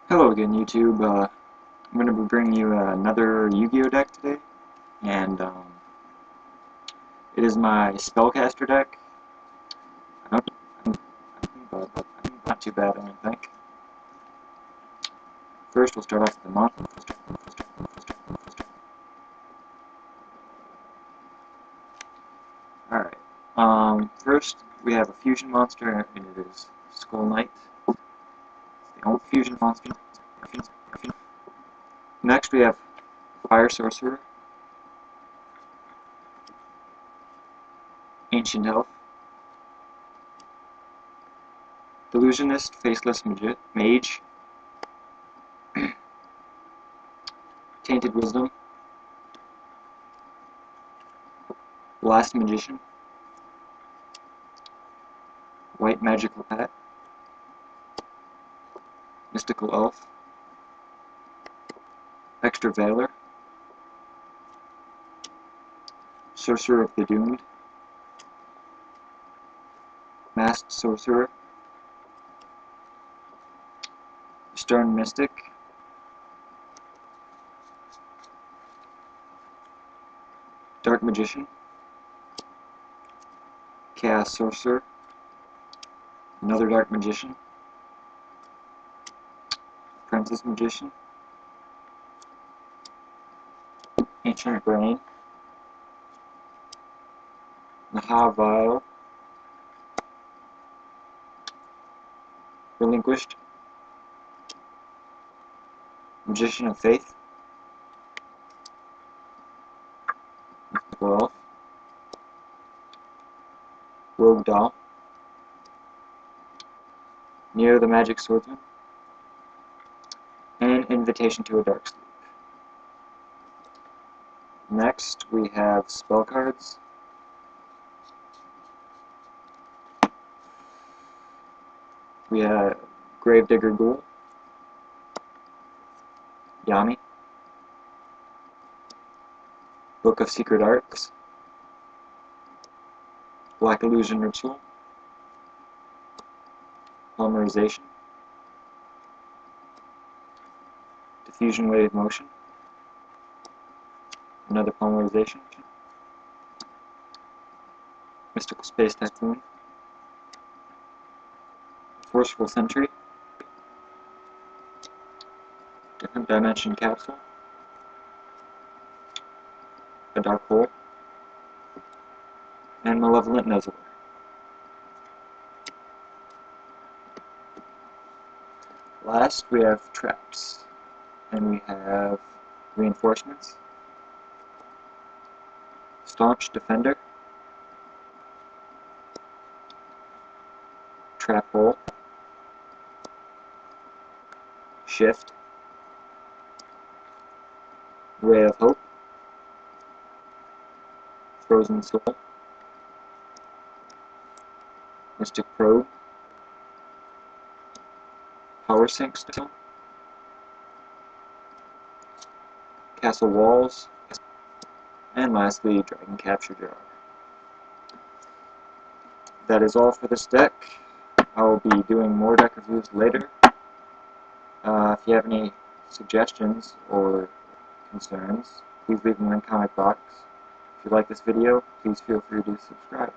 Hello again, YouTube. I'm going to be bringing you another Yu-Gi-Oh deck today, and it is my Spellcaster deck. I don't, but not too bad, I don't think. First, we'll start off with the monster. Alright. First, we have a fusion monster, and it is Skull Knight. It's the only fusion monster. Next, we have Fire Sorcerer, Ancient Elf, Delusionist, Faceless Mage, Tainted Wisdom, Last Magician, White Magical Pet, Mystical Elf, Extra Veiler, Sorcerer of the Doomed, Masked Sorcerer, Stern Mystic, Dark Magician, Chaos Sorcerer, another Dark Magician, Apprentice Magician, Ancient Brain, Naha Relinquished, Magician of Faith, Mystical Elf, Rogue Doll, Neo the Magic Swordsman, and Invitation to a Dark Sleep. Next, we have spell cards. We have Gravedigger Ghoul, Yami, Book of Secret Arts, Black Illusion Ritual, Polymerization, Diffusion Wave Motion, another Polymerization, Mystical Space Typhoon, Forceful Sentry, Different Dimension Capsule, a Dark Hole, and Malevolent Nuzzler. Last, we have Traps, and we have Reinforcements, Staunch Defender, Trap Hole, Shift, Ray of Hope, Frozen Soul, Mystic Probe, Power Sink Stone, Castle Walls, and lastly, Dragon Capture Jar. That is all for this deck. I will be doing more deck reviews later. If you have any suggestions or concerns, please leave them in the comment box. If you like this video, please feel free to subscribe.